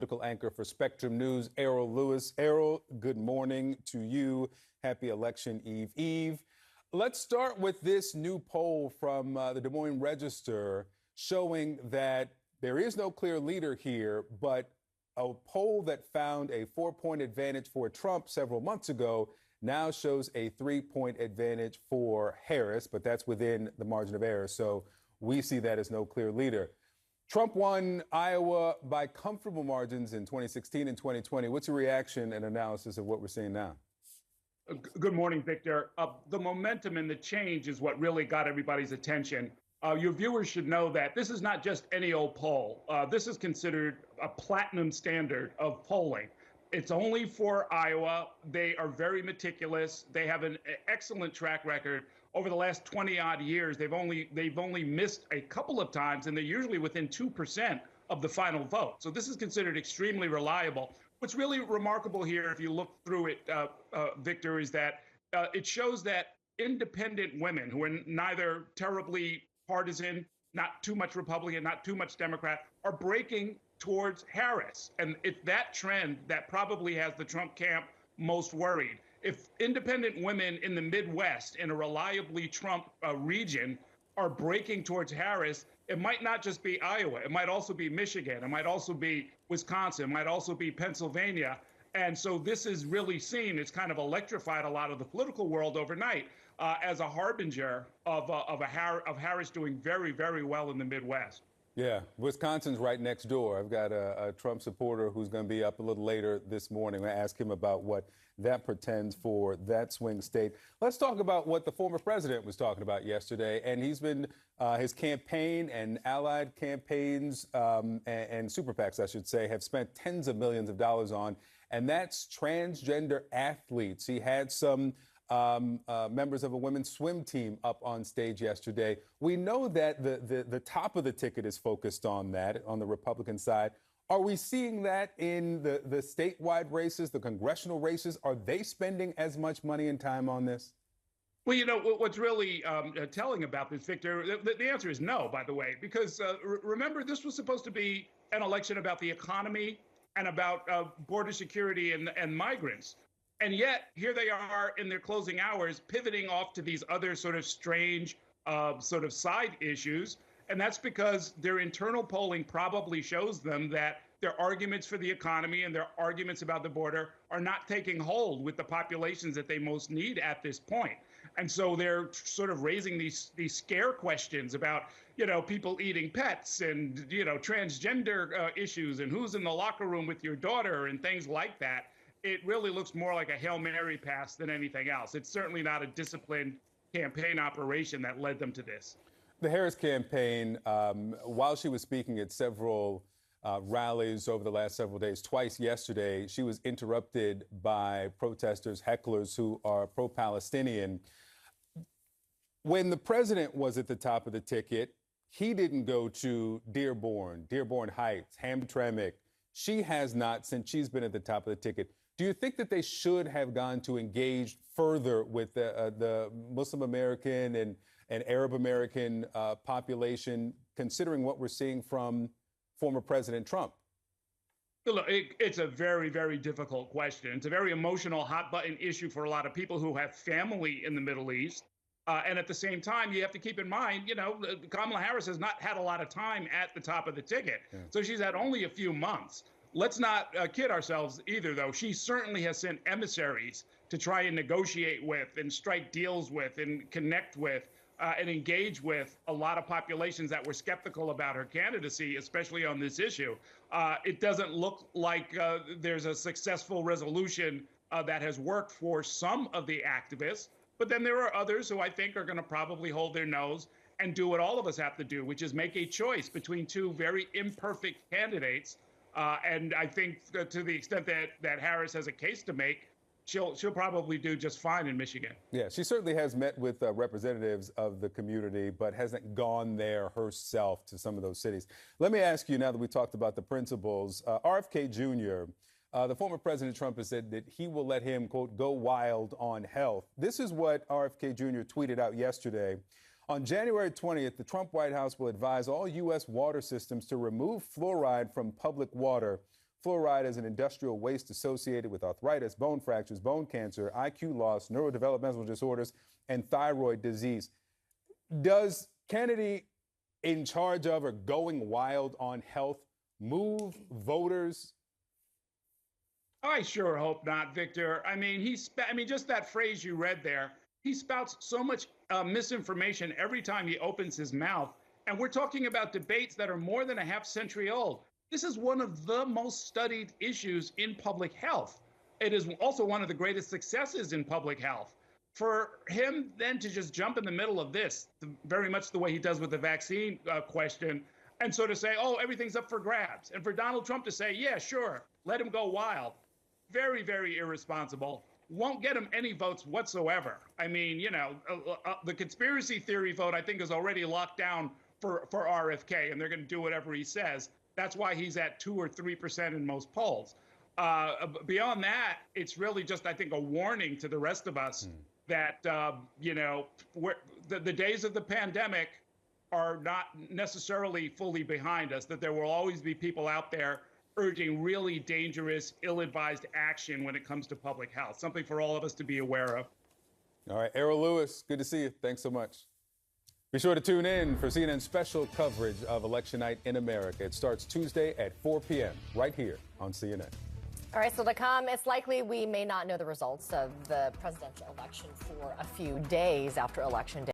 Political anchor for Spectrum News, Errol Lewis. Errol, good morning to you. Happy Election Eve. Let's start with this new poll from the Des Moines Register showing that there is no clear leader here, but a poll that found a 4-point advantage for Trump several months ago now shows a 3-point advantage for Harris, but that's within the margin of error. So we see that as no clear leader. Trump won Iowa by comfortable margins in 2016 and 2020. What's your reaction and analysis of what we're seeing now? Good morning, Victor. The momentum and the change is what really got everybody's attention. Your viewers should know that this is not just any old poll. This is considered a platinum standard of polling. It's only for Iowa. They are very meticulous. They have an excellent track record. Over the last 20-odd years, they've only missed a couple of times, and they're usually within 2% of the final vote. So this is considered extremely reliable. What's really remarkable here, if you look through it, Victor, is that it shows that independent women who are neither terribly partisan, not too much Republican, not too much Democrat, are breaking towards Harris. And it's that trend that probably has the Trump camp most worried. If independent women in the Midwest, in a reliably Trump region, are breaking towards Harris, it might not just be Iowa. It might also be Michigan. It might also be Wisconsin. It might also be Pennsylvania. And so this is really seen, it's kind of electrified a lot of the political world overnight as a harbinger of Harris doing very, very well in the Midwest. Yeah, Wisconsin's right next door. I've got a Trump supporter who's going to be up a little later this morning. I'm going to ask him about what that portends for that swing state. Let's talk about what the former president was talking about yesterday. And he's been, his campaign and allied campaigns and super PACs, I should say, have spent tens of millions of dollars on. And that's transgender athletes. He had some members of a women's swim team up on stage yesterday. We know that the top of the ticket is focused on that, on the Republican side. Are we seeing that in the statewide races, the congressional races? Are they spending as much money and time on this? Well, you know, what's really telling about this, Victor, the answer is no, by the way, because remember, this was supposed to be an election about the economy and about border security and migrants. And yet, here they are in their closing hours, pivoting off to these other sort of strange sort of side issues. And that's because their internal polling probably shows them that their arguments for the economy and their arguments about the border are not taking hold with the populations that they most need at this point. And so they're sort of raising these scare questions about, you know, people eating pets and, you know, transgender issues and who's in the locker room with your daughter and things like that. It really looks more like a Hail Mary pass than anything else. It's certainly not a disciplined campaign operation that led them to this. The Harris campaign, while she was speaking at several rallies over the last several days, twice yesterday, she was interrupted by protesters, hecklers who are pro-Palestinian. When the president was at the top of the ticket, he didn't go to Dearborn Heights, Hamtramck. She has not since she's been at the top of the ticket. Do you think that they should have gone to engage further with the Muslim American and Arab American population, considering what we're seeing from former President Trump? Look, it's a very, very difficult question. It's a very emotional, hot-button issue for a lot of people who have family in the Middle East. And at the same time, you have to keep in mind, you know, Kamala Harris has not had a lot of time at the top of the ticket. Yeah. So she's had only a few months. Let's not kid ourselves either, though. She certainly has sent emissaries to try and negotiate with and strike deals with and connect with and engage with a lot of populations that were skeptical about her candidacy, especially on this issue. It doesn't look like there's a successful resolution that has worked for some of the activists. But then there are others who I think are going to probably hold their nose and do what all of us have to do, which is make a choice between two very imperfect candidates. And I think to the extent that Harris has a case to make, she'll probably do just fine in Michigan. Yeah, she certainly has met with representatives of the community, but hasn't gone there herself to some of those cities. Let me ask you, now that we talked about the principles, RFK Jr., the former President Trump has said that he will let him, quote, go wild on health. This is what RFK Jr. tweeted out yesterday. On January 20th, the Trump White House will advise all U.S. water systems to remove fluoride from public water Fluoride is an industrial waste associated with arthritis, bone fractures, bone cancer, IQ loss, neurodevelopmental disorders, and thyroid disease. Does Kennedy, in charge of or going wild on health, move voters? I sure hope not, Victor. I mean, just that phrase you read there, he spouts so much misinformation every time he opens his mouth. And we're talking about debates that are more than a half century old. This is one of the most studied issues in public health. It is also one of the greatest successes in public health. For him then to just jump in the middle of this, very much the way he does with the vaccine question, and sort of say, oh, everything's up for grabs. And for Donald Trump to say, yeah, sure, let him go wild. Very, very irresponsible. Won't get him any votes whatsoever. I mean, the conspiracy theory vote, I think, is already locked down for RFK, and they're going to do whatever he says. That's why he's at 2 or 3% in most polls. Beyond that, it's really just, I think, a warning to the rest of us that, the days of the pandemic are not necessarily fully behind us, that there will always be people out there urging really dangerous, ill-advised action when it comes to public health, something for all of us to be aware of. All right, Errol Lewis, good to see you. Thanks so much. Be sure to tune in for CNN's special coverage of Election Night in America. It starts Tuesday at 4 p.m. right here on CNN. All right, so to come, it's likely we may not know the results of the presidential election for a few days after Election Day.